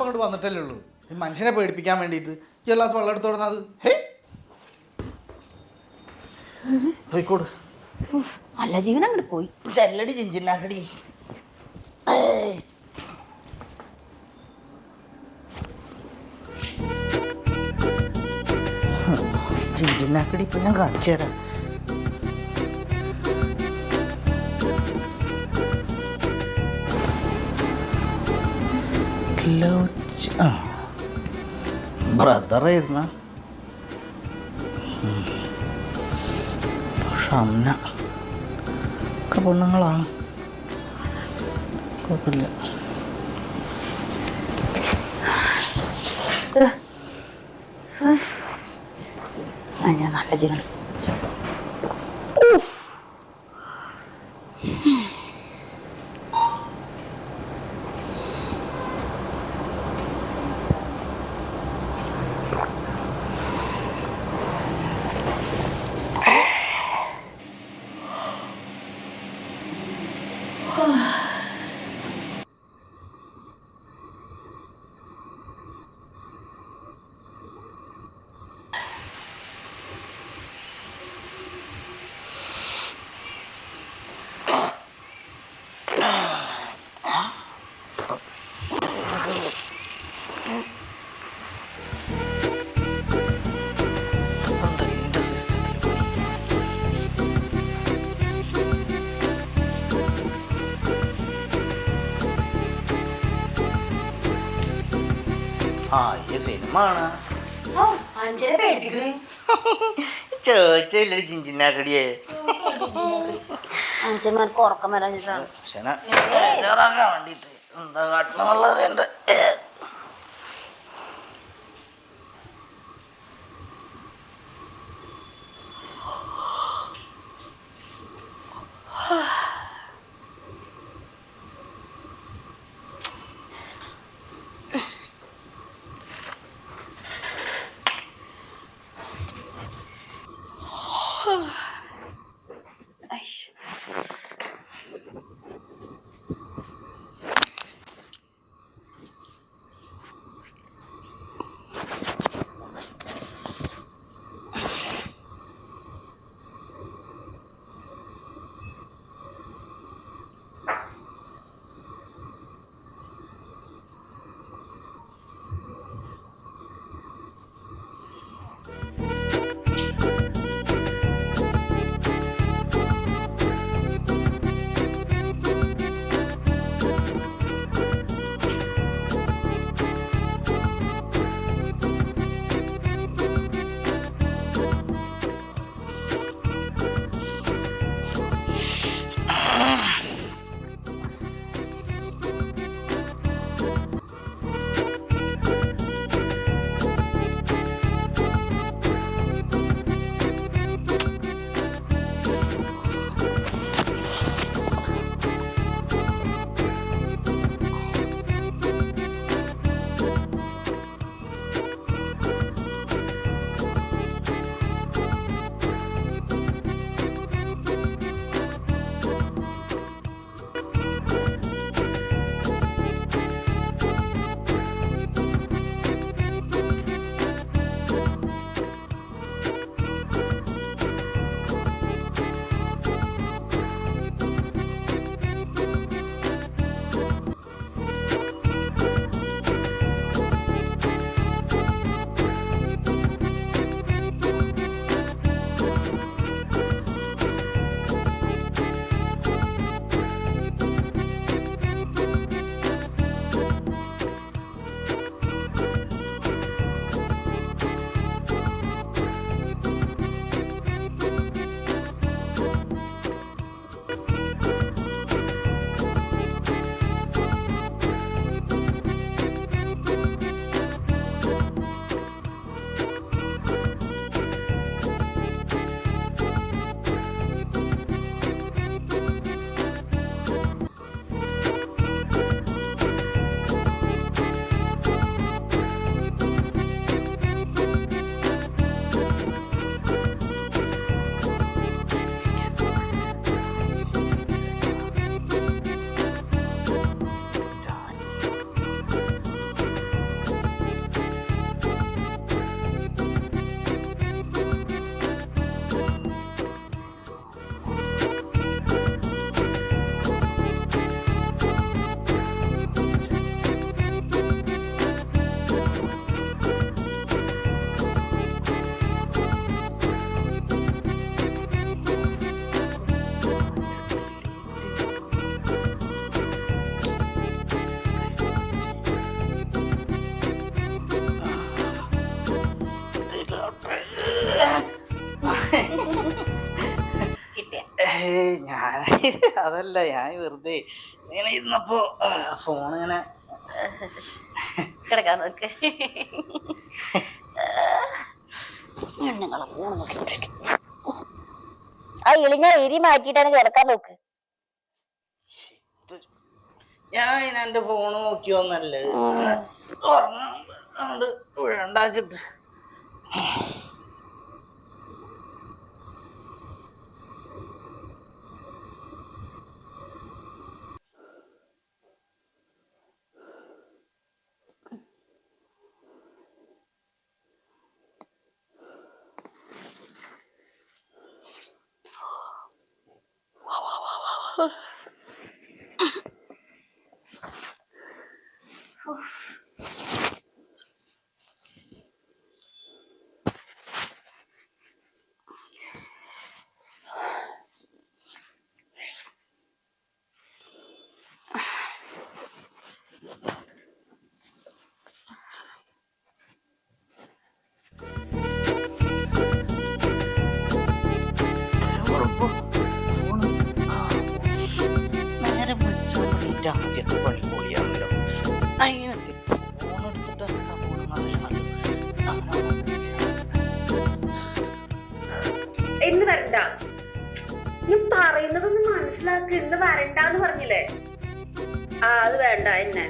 അങ്ങോട്ട് വന്നിട്ടല്ലേ ഉള്ളൂ. ഈ മനുഷ്യനെ പേടിപ്പിക്കാൻ വേണ്ടിയിട്ട് ഈ ഒരു ഗ്ലാസ് വെള്ളം എടുത്തു കൊടുക്കുന്നത്. ഹേ പോയിക്കോട്. നല്ല ജീവൻ അങ്ങോട്ട് പോയി. ചെല്ലടി ചിഞ്ചിനാക്കടി. ചിഞ്ചിനാക്കടി ഇപ്പൊ ഞാൻ കാണിച്ചു തരാം. ബ്രദറായിരുന്ന ഷംന ഒക്കെ പെണ്ണുങ്ങളാണ്, കുഴപ്പമില്ല. നല്ല ജീവൻ. സിനിമ ചോദിച്ചില്ല ചിഞ്ചിനാക്കടിയെ. അഞ്ചന്മാർക്ക് ഉറക്കം വരാഞ്ഞിട്ടാണ് വേണ്ടിട്ട് എന്താ കാട്ടണമെന്നുള്ളത്. ഞാൻ അതല്ല, ഞാൻ വെറുതെ ഇങ്ങനെ ഇരുന്നപ്പോ ഫോൺ ഇങ്ങനെ കിടക്കാൻ നോക്ക്. പെണ്ണുങ്ങളെ ഫോൺ നോക്കിക്കൊണ്ടിരിക്കും. ആ ഇളിഞ്ഞ എരി മാറ്റിയിട്ടാണ് കിടക്കാൻ നോക്ക്. ഞാൻ എന്റെ ഫോണ് നോക്കിയോന്നല്ലേ ഉറങ്ങാണ്ട് വീഴണ്ടാച്ചിട്ട്. നേരെ വിളിച്ചാൽ ആദ്യത്തെ പണി പൊളിയാണല്ലോ. അതിനൊക്കെ ഫോൺ എടുത്തിട്ട് എന്താ പോണെന്ന് അറിയണല്ലോ. എന്ന് വരണ്ട, ഞാൻ പറയുന്നതൊന്ന് മനസ്സിലാക്കി. ഇന്ന് വരണ്ടാന്ന് പറഞ്ഞില്ലേ? ആ അത് വേണ്ട എന്നെ.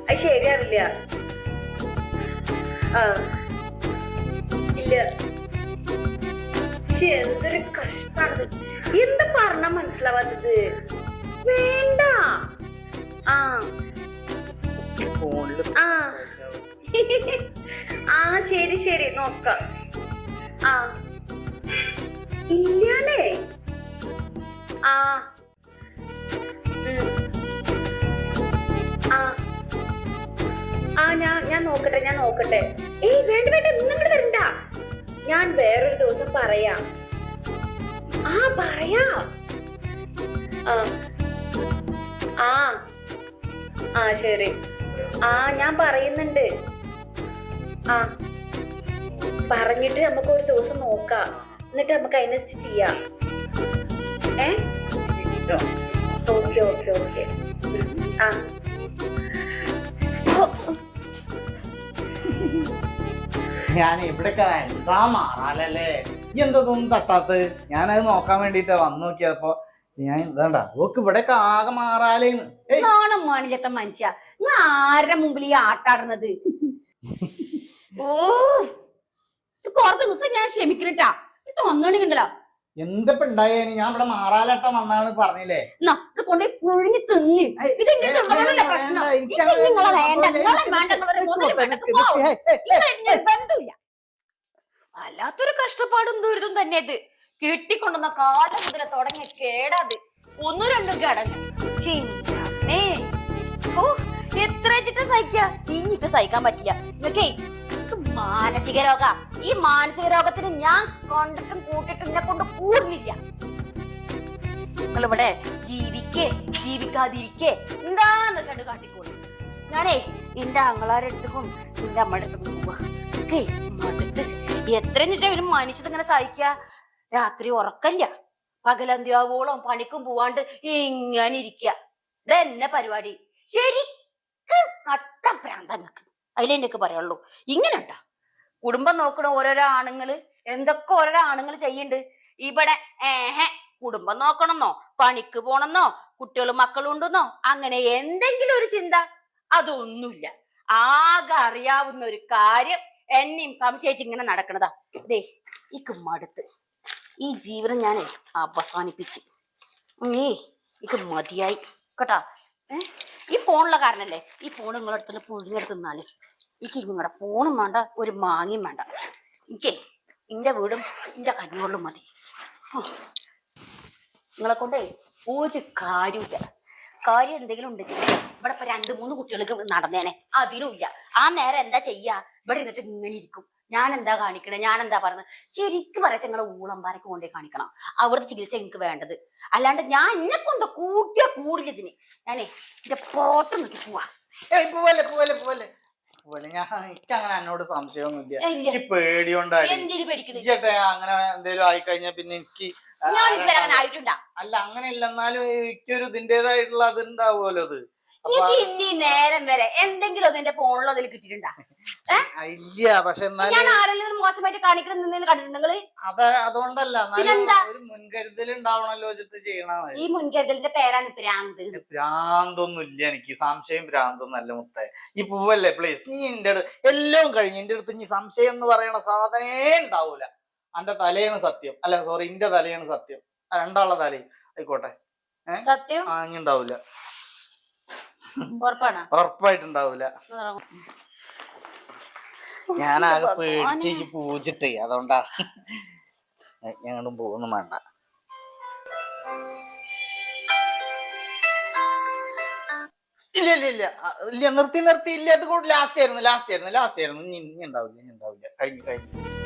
അത് ശരിയാവില്ല. ഇല്ല. എന്തൊരു കഷ്ടാണത്. എന്താ പറഞ്ഞ മനസ്സിലാവാത്തത്? വേണ്ട. ആ ആ ആ ശരി ശരി നോക്കാം. ആ ഇല്ലാലേ. ആ ആ ആ ഞാൻ നോക്കട്ടെ. ഏയ് വേണ്ട ഇന്നിങ്ങോട്ട് വരണ്ട. ഞാൻ വേറൊരു ദിവസം പറയാം. പറയാ. ആ ശരി. ഞാൻ പറയുന്നുണ്ട്. പറഞ്ഞിട്ട് നമുക്ക് ഒരു ദിവസം നോക്കാം. എന്നിട്ട് നമുക്ക് അതിനനുസരിച്ച് ചെയ്യാം. ഓക്കെ. ഞാൻ ഇവിടൊക്കെ എന്താ മാറാലല്ലേ, എന്തൊന്നും തട്ടാത്ത്. ഞാനത് നോക്കാൻ വേണ്ടിട്ടാ വന്നു നോക്കിയപ്പോ ഞാൻ ഇതാണ്ടാ ഓക്ക് ഇവിടൊക്കെ ആകെ മാറാലേന്ന്. നാണം മാണില്ലാത്ത മനുഷ്യ, ഞാൻ ആരുടെ മുമ്പിൽ ഈ ആട്ടാടുന്നത്? ഓ കുറച്ച് ദിവസം ഞാൻ ക്ഷമിക്കണട്ടാ. ഇത് ഒന്നുകൊണ്ടിണ്ടല്ലോ എന്തപ്പോ ഉണ്ടായേന്. ഞാൻ ഇവിടെ മാറാലട്ടം വന്നാണ് പറഞ്ഞില്ലേ. കൊണ്ട് പുഴുങ്ങി തിന്ന്. ഇത് പ്രശ്നം. ബന്ധമില്ല. വല്ലാത്തൊരു കഷ്ടപ്പാടും ദുരിതം തന്നെ ഇത്. കെട്ടിക്കൊണ്ടുവന്ന കാലം മുതൽ തുടങ്ങിയ കേടാത്. ഒന്നും രണ്ടും കേടല്ല. എത്ര വെച്ചിട്ട് സഹിക്ക? ഇനിക്ക് സഹിക്കാൻ പറ്റില്ല. നിങ്ങക്കേ മാനസിക രോഗ. ഈ മാനസിക രോഗത്തിന് ഞാൻ കൊണ്ടിട്ടും കൂട്ടിട്ടും എന്നെ കൊണ്ട് കൂടുന്നില്ല. നിങ്ങളിവിടെ ജീവിക്കാതിരിക്കേ എന്താന്ന് വെച്ചാണ്ട് കാട്ടിക്കോളൂ. ഞാനേ എന്റെ ആങ്ങളാരുടെ അടുത്തും എന്റെ അമ്മയുടെ അടുത്തും പോവാ. മടുത്ത് എത്ര ഒരു മനുഷ്യത് ഇങ്ങനെ സഹിക്ക. രാത്രി ഉറക്കല്ല, പകലന്ത്യാവോളം പണിക്കും പോവാണ്ട് ഇങ്ങനെ ഇരിക്കുക. ഇതെന്നെ പരിപാടി. ശരിക്കും നട്ടപ്രാന്തങ്ങൾക്ക്. അതിലെന്നൊക്കെ പറയുള്ളൂ. ഇങ്ങനെ ഉണ്ടാ കുടുംബം നോക്കണ ഓരോരോ ആണുങ്ങള് എന്തൊക്കെ ഓരോരോ ആണുങ്ങൾ ചെയ്യണ്ട്. ഇവിടെ കുടുംബം നോക്കണമെന്നോ പണിക്ക് പോണെന്നോ കുട്ടികളും മക്കളും ഉണ്ടെന്നോ അങ്ങനെ എന്തെങ്കിലും ഒരു ചിന്ത അതൊന്നുമില്ല. ആകെ അറിയാവുന്ന ഒരു കാര്യം എന്നെയും സംശയിച്ച് ഇങ്ങനെ നടക്കണതാ. ദേ ഇക്ക് മടുത്ത്. ഈ ജീവിതം ഞാനേ അവസാനിപ്പിച്ചു. ഇക്ക് മതിയായി കേട്ടാ. ഈ ഫോണുള്ള കാരണല്ലേ. ഈ ഫോൺ നിങ്ങളുടെ അടുത്ത് പുഴുങ്ങിയെടുത്ത് തിന്നാല് എനിക്ക് നിങ്ങളുടെ ഫോണും വേണ്ട, ഒരു മാങ്ങയും വേണ്ട. എനിക്കേ എന്റെ വീടും എന്റെ കഞ്ഞുകൊള്ളും മതി. നിങ്ങളെ കൊണ്ടേ ഒരു കാര്യമില്ല. കാര്യം എന്തെങ്കിലും ഉണ്ട് ഇവിടെ ഇപ്പൊ 2-3 കുട്ടികൾക്ക് നടന്നേനെ. അതിനുമില്ല. ആ നേരം എന്താ ചെയ്യാ? ഇവിടെ ഇരുന്നിട്ട് ഇങ്ങനെ ഇരിക്കും. ഞാൻ എന്താ കാണിക്കണേ? ഞാൻ എന്താ പറയുന്നത്? ശരിക്കും പറയാ നിങ്ങളെ ഊളമ്പാരൊക്കെ കൊണ്ടേ കാണിക്കണം. അവിടുത്തെ ചികിത്സ എനിക്ക് വേണ്ടത്. അല്ലാണ്ട് ഞാൻ എന്നെ കൊണ്ട് കൂടിയ കൂടിയതിന് ഞാനേ എന്റെ പോട്ടം നോക്കി പോവാ. പോലെ എനിക്ക് അങ്ങനെ എന്നോട് സംശയമൊന്നുമില്ല. ഇല്ല. എനിക്ക് പേടിയുണ്ടായി എന്തിനു പേടിക്കുന്നത്? ചേട്ടാ. അങ്ങനെ എന്തേലും ആയിക്കഴിഞ്ഞാ പിന്നെ എനിക്ക് ഞാൻ ഇതുവരെ അങ്ങനെ ആയിട്ടുണ്ടാ? അല്ല അങ്ങനെ ഇല്ല, എന്നാലും എനിക്കൊരു ഇതിൻ്റെതായിട്ടുള്ള അത് ഉണ്ടാവുമല്ലോ. അത് എനിക്ക് ഇനി നേരം വരെ എന്തെങ്കിലും അതിന്റെ ഫോണിലോ അതിൽ കിട്ടിയിട്ടുണ്ടാ? ഇല്ല. പക്ഷെ എന്നാലും ഞാൻ ആരെങ്കിലും മോശമായിട്ട് കാണിക്കണം കണ്ടിട്ടുണ്ടെങ്കിൽ അതുകൊണ്ടല്ല, എന്നാലും പിന്നെന്താ? ഒരു മുൻകരുതൽ ഉണ്ടാവണല്ലോ വെച്ചിട്ട് ചെയ്യണത്. ഈ മുൻകരുതലിന്റെ പേരാണ് ഭ്രാന്ത്. ഭ്രാന്തൊന്നും ഇല്ല എനിക്ക്. സംശയം ഭ്രാന്തൊന്നും അല്ല മുത്തേ. ഈ പൂവല്ലേ പ്ലീസ്. നീ എന്റെ അടുത്ത് എല്ലാം കഴിഞ്ഞ് എന്റെ അടുത്ത് ഇനി സംശയം എന്ന് പറയണ സാധനേ ഉണ്ടാവൂല. എന്റെ തലയാണ് സത്യം. അല്ല സോറി, എന്റെ തലയാണ് സത്യം. രണ്ടാളുടെ തലയും ആയിക്കോട്ടെ. സത്യം ഇനി ഉണ്ടാവൂല. ഉറപ്പാണ്? ഉറപ്പായിട്ടുണ്ടാവൂല. ഞാനാകെ പേടിച്ച് പൂജിട്ടേ, അതുകൊണ്ടാ. ഞങ്ങളും പോകുന്നു വേണ്ട. ഇല്ല ഇല്ല ഇല്ല ഇല്ല, നിർത്തി. ഇല്ല, അത് കൂടെ ലാസ്റ്റ് ആയിരുന്നു. ഇനി ഉണ്ടാവില്ല. കഴിഞ്ഞു.